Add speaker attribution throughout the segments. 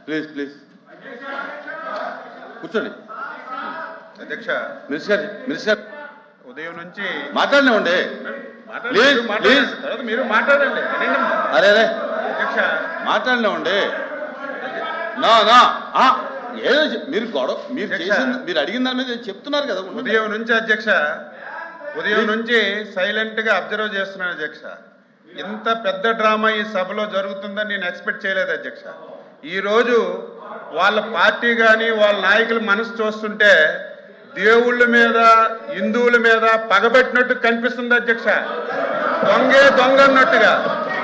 Speaker 1: Please please కూర్చోండి.
Speaker 2: అధ్యక్ష,
Speaker 1: minister
Speaker 2: ఉదయం నుంచి
Speaker 1: మాట్లాడినామండి.
Speaker 2: మీరు మాట్లాడండి.
Speaker 1: అరే అరే
Speaker 2: అధ్యక్ష,
Speaker 1: మాట్లాడినామండి. నా నా ఏదో మీరు గొడవ మీరు చేసింది మీరు అడిగిన దాని మీద చెప్తున్నారు కదా.
Speaker 2: ఉదయం నుంచి అధ్యక్ష, ఉదయం నుంచి సైలెంట్ గా అబ్జర్వ్ చేస్తున్నాను అధ్యక్ష. ఇంత పెద్ద డ్రామా ఈ సభలో జరుగుతుందని నేను ఎక్స్పెక్ట్ చేయలేదు అధ్యక్ష. ఈరోజు వాళ్ళ పార్టీ కానీ వాళ్ళ నాయకుల మనసు చూస్తుంటే దేవుళ్ళ మీద హిందువుల మీద పగబెట్టినట్టు కనిపిస్తుంది అధ్యక్ష. దొంగే దొంగ అన్నట్టుగా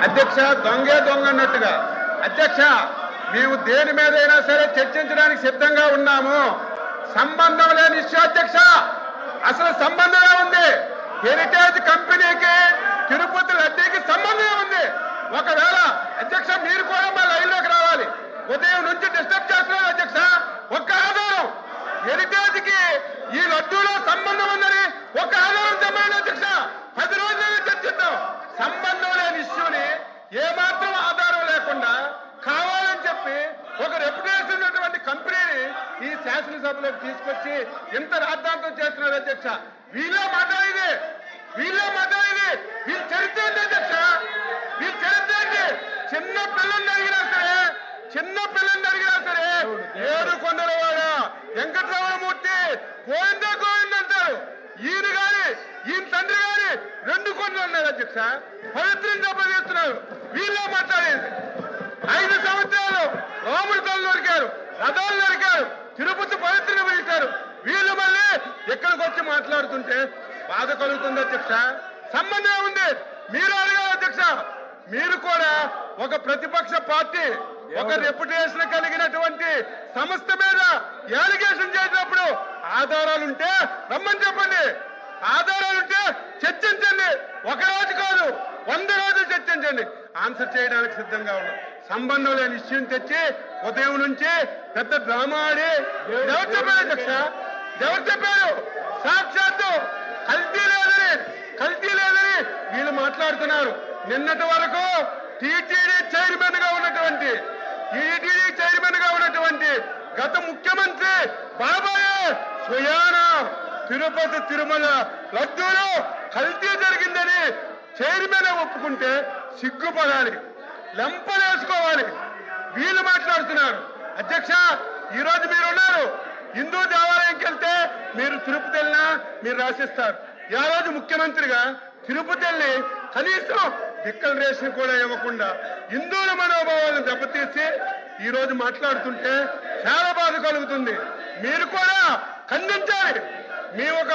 Speaker 2: అధ్యక్ష, దొంగే దొంగ అన్నట్టుగా అధ్యక్ష. మేము దేని మీదైనా సరే చర్చించడానికి సిద్ధంగా ఉన్నాము. సంబంధం లేని ఇష్యూ అధ్యక్ష. అసలు సంబంధమే ఉంది. హెరిటేజ్ కంపెనీకి తిరుపతి లడ్డీకి సంబంధమే ఉంది. ఒకవేళ అధ్యక్ష మీరు కూడా మా లైన్లోకి రావాలి. ఉదయం నుంచి డిస్టర్బ్ చేస్తున్నారు అధ్యక్ష. ఒక్క ఆధారం హెరిటేజ్ కి ఈ లడ్డూలో సంబంధం ఉందని ఒక ఆధారం చెప్పండి అధ్యక్ష. 10 రోజులైనా చర్చిద్దాం. సంబంధం లేని ఇష్యూని ఏమాత్రం ఆధారం లేకుండా కావాలని చెప్పి ఒక రెప్యుటేషన్ ఉన్నటువంటి కంపెనీని ఈ శాసనసభలోకి తీసుకొచ్చి ఇంత రాద్ధాంతం చేస్తున్నారు అధ్యక్ష. వీళ్ళే మాట్లాడేది వీళ్ళ చరిత్ర ఏంటి అధ్యక్ష? వీళ్ళ చరిత్ర ఏంటి? చిన్న పిల్లల్ని అడిగినా సరే ఏడు కొండలవాడ వెంకటరామమూర్తి గోవింద గోవింద అంటారు. ఈయన తండ్రి గాని 2 కొండలు ఉన్నారు అధ్యక్ష. పవిత్రం దెబ్బతీస్తున్నారు. వీళ్ళే మాట్లాడేది. 5 సంవత్సరాలు రాముడి తల్లి నరికారు, రథాలు నరికారు, తిరుపతి పవిత్రను పిలిచారు. వీళ్ళు మళ్ళీ ఇక్కడికి వచ్చి మాట్లాడుతుంటే బాధ కలుగుతుంది అధ్యక్ష. సంబంధం ఉంది. మీరు అడగాలి అధ్యక్ష. మీరు కూడా ఒక ప్రతిపక్ష పార్టీ, ఒక రెప్యుటేషన్ కలిగినటువంటి సంస్థ మీద యాలిగేషన్ చేసినప్పుడు ఆధారాలుంటే రమ్మని చెప్పండి. ఆధారాలుంటే చర్చించండి. 1 రోజు కాదు 100 రోజులు చర్చించండి. ఆన్సర్ చేయడానికి సిద్ధంగా ఉన్నాం. సంబంధం లేని ఇష్యూని తెచ్చి ఉదయం నుంచి పెద్ద డ్రామా ఆడి ఎవరు చెప్పారు అధ్యక్ష? ఎవరు చెప్పారు? సాక్షాత్తు కల్తీ లేదని వీళ్ళు మాట్లాడుతున్నారు. నిన్నటి వరకు టీటీడీ చైర్మన్ గా ఉన్నటువంటి గత ముఖ్యమంత్రి బాబాయే స్వయాన తిరుపతి తిరుమల లడ్డూలో కల్తీ జరిగిందని చైర్మన్ ఒప్పుకుంటే సిగ్గుపడాలి, లెంపలేసుకోవాలి. వీళ్ళు మాట్లాడుతున్నారు అధ్యక్ష. ఈరోజు మీరున్నారు. హిందూ దేవాలయంకి వెళ్తే మీరు తిరుపతి వెళ్ళినా మీరు రాసిస్తారు. ఆ రోజు ముఖ్యమంత్రిగా తిరుపతి వెళ్ళి కనీసం డిక్లరేషన్ కూడా ఇవ్వకుండా హిందువుల మనోభావాలను దెబ్బతీసి ఈ రోజు మాట్లాడుతుంటే చాలా బాధ కలుగుతుంది. మీరు కూడా ఖండించాలి. మీ ఒక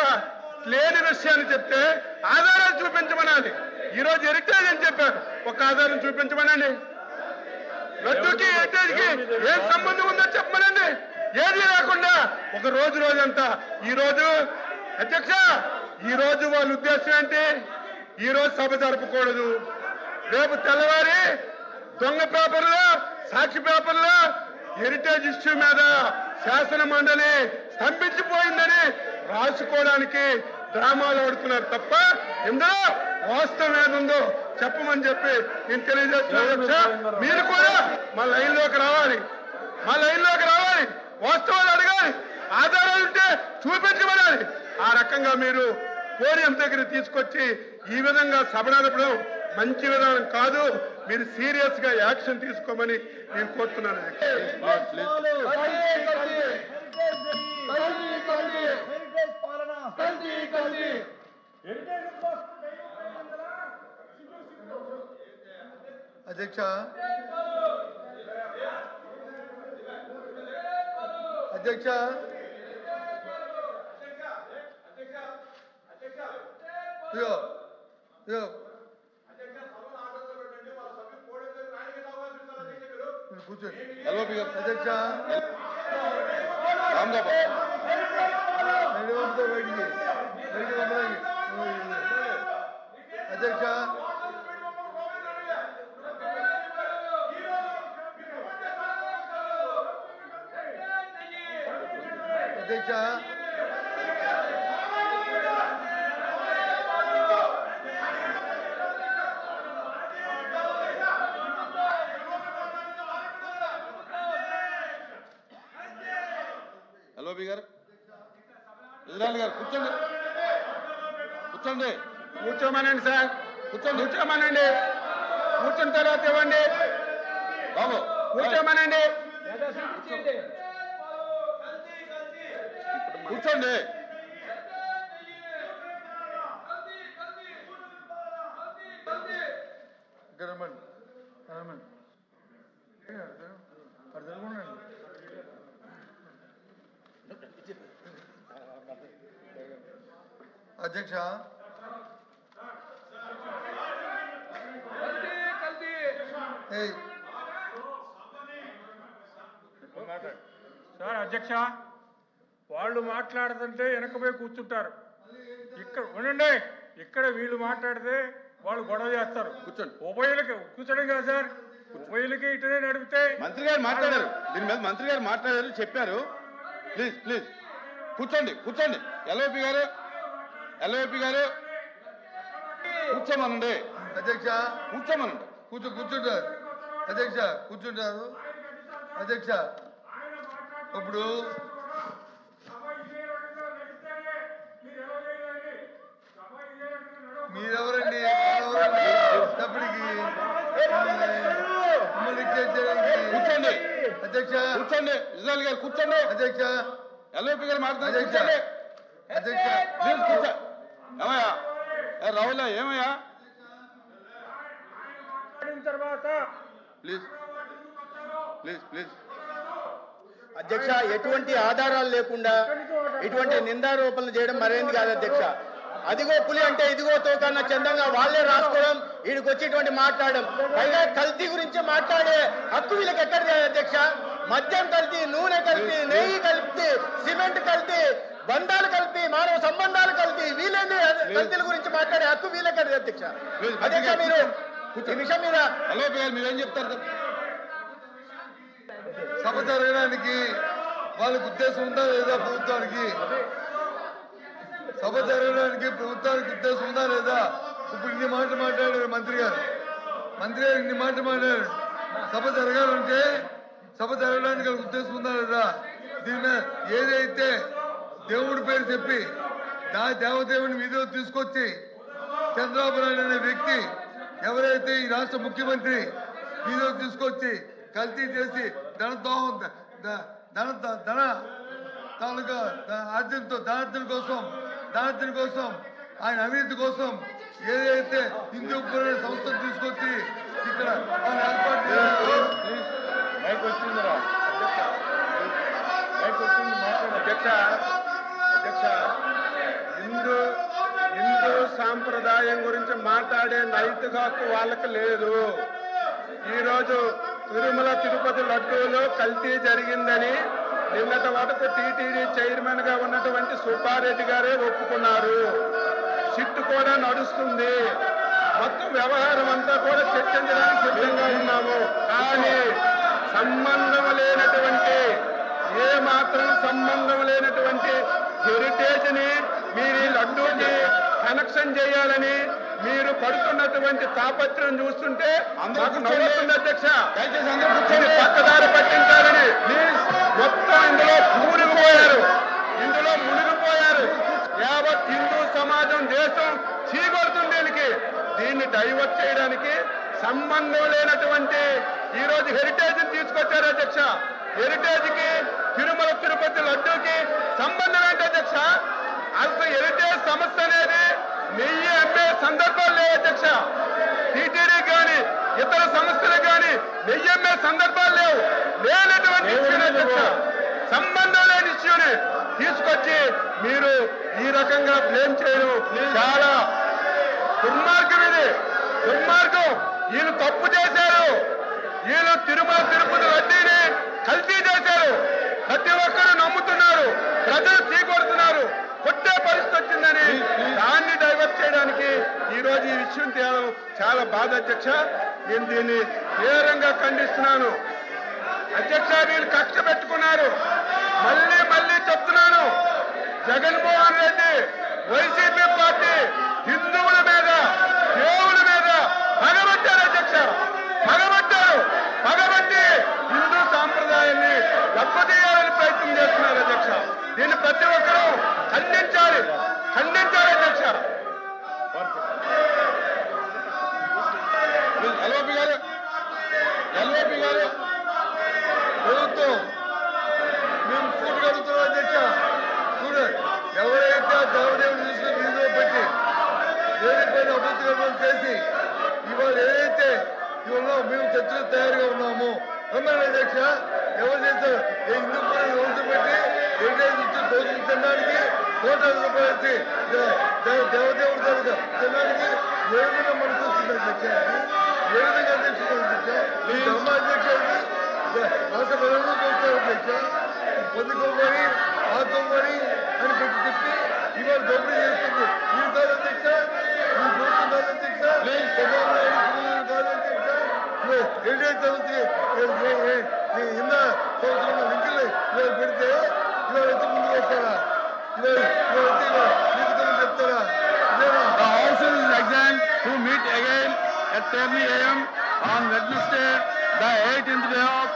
Speaker 2: లేని విషయాన్ని చెప్తే ఆధారాలు చూపించమనాలి. ఈ రోజు హెరిటేజ్ అని చెప్పారు, ఒక ఆధారం చూపించమనండి. లడ్డూకి హెరిటేజ్ కి ఏం సంబంధం ఉందో చెప్పమనండి. ఏది లేకుండా ఒక రోజంతా ఈ రోజు అధ్యక్ష, ఈ రోజు వాళ్ళ ఉద్దేశం ఏంటి? ఈ రోజు సభ జరపకూడదు. రేపు తెల్లవారి దొంగ పేపర్లో, సాక్షి పేపర్లో హెరిటేజ్ ఇష్యూ మీద శాసన మండలి స్తంభించిపోయిందని రాసుకోవడానికి డ్రామాలు ఆడుతున్నారు తప్ప ఇందులో వాస్తవం ఏదుందో చెప్పమని చెప్పి నేను తెలియజేస్తున్నాను. మీరు కూడా మా లైన్లోకి రావాలి. వాస్తవాలు అడగాలి. ఆధారాలు ఉంటే చూపించబడాలి. ఆ రకంగా మీరు పోడియం దగ్గర తీసుకొచ్చి ఈ విధంగా సభ నడపడం మంచి విధానం కాదు. మీరు సీరియస్ గా యాక్షన్ తీసుకోమని నేను కోరుతున్నాను.
Speaker 3: అధ్యక్ష అధ్యక్ష కూర్చోండి అధ్యక్ష. అధ్యక్ష అధ్యక్ష
Speaker 1: ఎల్ఓపి గారు, ఇజ్రాయల్ గారు కూర్చోండి, కూర్చోండి,
Speaker 2: కూర్చోమనండి సార్,
Speaker 1: కూర్చోండి,
Speaker 2: కూర్చోమనండి, కూర్చున్న తర్వాత ఇవ్వండి
Speaker 1: బాబు
Speaker 2: కూర్చోమనండి.
Speaker 1: కూర్చోండి.
Speaker 3: ఇక్కడ రమ్మండి, రమ్మండి. అక్కడ జరుగునండి. అధ్యక్ష, ఏయ్
Speaker 2: సార్ అధ్యక్ష, వాళ్ళు మాట్లాడుతుంటే వెనకపోయి కూర్చుంటారు. ఇక్కడ ఉండండి, ఇక్కడ వీళ్ళు మాట్లాడితే వాళ్ళు గొడవ చేస్తారు.
Speaker 1: కూర్చోండి.
Speaker 2: ఉభయులకి కూర్చోడం కదా సార్, ఉభయులకి ఇటునే నడిపితే.
Speaker 1: మంత్రి గారు మాట్లాడారు, దీని మీద మంత్రి గారు మాట్లాడారు, చెప్పారు. ప్లీజ్ ప్లీజ్ కూర్చోండి, కూర్చోండి. ఎల్ఓపి గారు, ఎల్ఓపి గారు కూర్చోమనండి.
Speaker 3: అధ్యక్ష,
Speaker 1: కూర్చోమనండి.
Speaker 3: కూర్చుంటారు. అధ్యక్ష కూర్చుంటారు. అధ్యక్ష, ఇప్పుడు మీరెవరండి? తప్పటికి
Speaker 1: కూర్చోండి
Speaker 3: అధ్యక్ష,
Speaker 1: కూర్చోండి. ఇజ్రాయల్ గారు కూర్చోండి.
Speaker 3: అధ్యక్ష,
Speaker 1: ఎల్ఓపి గారు మాట్లాడారు,
Speaker 3: అధ్యక్ష,
Speaker 1: కూర్చోండి.
Speaker 3: అధ్యక్ష,
Speaker 1: ప్లీజ్ కూర్చో. ఏమయ్యా రాహుల్, ఏమయ్యా
Speaker 2: తర్వాత
Speaker 1: ప్లీజ్ ప్లీజ్ ప్లీజ్.
Speaker 4: అధ్యక్ష, ఎటువంటి ఆధారాలు లేకుండా ఇటువంటి నిందారోపణలు చేయడం మరేంది కాదు అధ్యక్ష. అదిగో పులి అంటే ఇదిగో తోకన్న చందంగా వాళ్ళే రాసుకోవడం, వీడికి వచ్చేటువంటి మాట్లాడడం, పైగా కల్తీ గురించి మాట్లాడే హక్కు వీళ్ళకి ఎక్కడ లేదు అధ్యక్ష. మద్యం కల్తీ, నూనె కల్తీ, నెయ్యి కల్తీ, సిమెంట్ కల్తీ, బంధాలు కల్తీ, మానవ సంబంధాలు కల్తీ, వీళ్ళేంది కల్తీల గురించి మాట్లాడే హక్కు వీళ్ళకి అధ్యక్ష. అధ్యక్ష, మీరు ఈ విషయం మీద
Speaker 1: ఎల్ఓపి గారు మీరేం చెప్తారు?
Speaker 3: సభ జరగడానికి వాళ్ళకి ఉద్దేశం ఉందా లేదా? ప్రభుత్వానికి సభ జరగడానికి ప్రభుత్వానికి ఉద్దేశం ఉందా లేదా? ఇప్పుడు ఇన్ని మాటలు మాట్లాడారు మంత్రి గారు, మంత్రి గారు ఇన్ని మాటలు మాట్లాడారు. సభ జరగాలంటే సభ జరగడానికి వాళ్ళకి ఉద్దేశం ఉందా లేదా? దీని మీద ఏదైతే దేవుడి పేరు చెప్పి దేవదేవుని వీధిలో తీసుకొచ్చి చంద్రబాబు నాయుడు అనే వ్యక్తి ఎవరైతే ఈ రాష్ట్ర ముఖ్యమంత్రి వీధిలో తీసుకొచ్చి కల్తీ చేసి ధన తాలూకా దానార్జన కోసం ఆయన అవినీతి కోసం ఏదైతే హిందూ పురాణ సంస్థను తీసుకొచ్చి ఇక్కడ వాళ్ళు ఏర్పాటు చేశారో.
Speaker 2: అధ్యక్ష, హిందూ సాంప్రదాయం గురించి మాట్లాడే నైతిక హక్కు వాళ్ళకి లేదు. ఈరోజు తిరుమల తిరుపతి లడ్డూలో కల్తీ జరిగిందని నిన్నటి వరకు టీటీడీ చైర్మన్ గా ఉన్నటువంటి సుబ్బారెడ్డి గారే ఒప్పుకున్నారు. సిట్టు కూడా నడుస్తుంది. మొత్తం వ్యవహారం అంతా కూడా చర్చించడానికి సిద్ధంగా ఉన్నాము. కానీ సంబంధం లేనటువంటి, ఏ మాత్రం సంబంధం లేనటువంటి హెరిటేజ్ ని మీరు ఈ లడ్డూకి కనెక్షన్ చేయాలని మీరు పడుతున్నటువంటి తాపత్రం చూస్తుంటే మాకు నవ్వుతుంది అధ్యక్ష. పక్కదారి పట్టించాలని మొత్తం ఇందులో మునిగిపోయారు. యావత్ హిందూ సమాజం, దేశం చీకొడుతుంది దీనికి. దీన్ని డైవర్ట్ చేయడానికి సంబంధం లేనటువంటి ఈ రోజు హెరిటేజ్ తీసుకొచ్చారు అధ్యక్ష. హెరిటేజ్ కి తిరుమల తిరుపతి లడ్డూకి సంబంధం ఏంటి అధ్యక్ష? అసలు హెరిటేజ్ సంస్థ అనేది నెయ్యి అమ్మే సందర్భాలు లేవు అధ్యక్ష. టీటీడీ కానీ ఇతర సంస్థలు కానీ నెయ్యి అమ్మే సందర్భాలు లేనటువంటి ఇష్యూని అధ్యక్ష, సంబంధం లేని ఇష్యూని తీసుకొచ్చి మీరు ఈ రకంగా బ్లేమ్ చేయడం చాలా దుర్మార్గం. ఇది దుర్మార్గం. వీళ్ళు తప్పు చేశారు. వీళ్ళు తిరుమల తిరుపతి వడ్డీని కల్తీ చేశారు. ప్రతి ఒక్కరు నమ్ముతున్నారు, ప్రజలు తీకొడుతున్నారు. కొట్టే పరిస్థితి వచ్చిందని దాన్ని డైవర్ట్ చేయడానికి ఈ రోజు ఈ విషయం తేవడం చాలా బాధ అధ్యక్ష. నేను దీన్ని తీవ్రంగా ఖండిస్తున్నాను అధ్యక్ష. వీళ్ళు కక్ష పెట్టుకున్నారు. మళ్ళీ చెప్తున్నాను, జగన్మోహన్ రెడ్డి, వైసీపీ పార్టీ హిందువుల మీద, దేవుల మీద పగబట్టారు అధ్యక్ష. పగబట్టి హిందూ సాంప్రదాయాన్ని దెబ్బతీయాలని ప్రయత్నం చేస్తున్నారు అధ్యక్ష. దీన్ని ప్రతి ఒక్కరూ ఖండించాలి అధ్యక్ష.
Speaker 1: ఎల్ఓపి గారు
Speaker 3: ప్రభుత్వం మేము సూటు కడుగుతున్నాం అధ్యక్ష. చూడండి, ఎవరైతే ఆ దేవదేవుని చూసి వీధిలో పెట్టి దేనిపైన అభ్యర్థికరణం చేసి ఇవాళ ఏదైతే ఇవాళ మేము చర్చలు తయారుగా ఉన్నాము అన్నారు అధ్యక్ష. ఎవరు చేశారు? హిందూ రోజు పెట్టి దోషులు తినడానికి కోటాలు రూపాయలు దేవదేవుడు దగ్గర తినడానికి ఏ విధంగా మనకు వస్తుంది అధ్యక్ష? ఏ విధంగా అధ్యక్ష ఈ ధర్మ అధ్యక్ష రాష్ట్ర ప్రజలు చూస్తారు అధ్యక్ష. పొందుకోమని ఆకోమని అని పెట్టి చెప్పి ఇవాళ దోపిడీ చేస్తుంది. మీరు కాదు అధ్యక్ష, మీరు చూస్తున్నారు అధ్యక్ష, కాదు అధ్యక్ష. ఎన్డీఏ సంస్థకి హింద సంవత్సరం లింకులు ఇవాళ పెడితే ఇవాళ ఎంత ముందుకు వస్తారా? ఇవాళ చెప్తారా?
Speaker 1: The House is adjourned to meet again at 10 a.m. on Wednesday, the 18th day of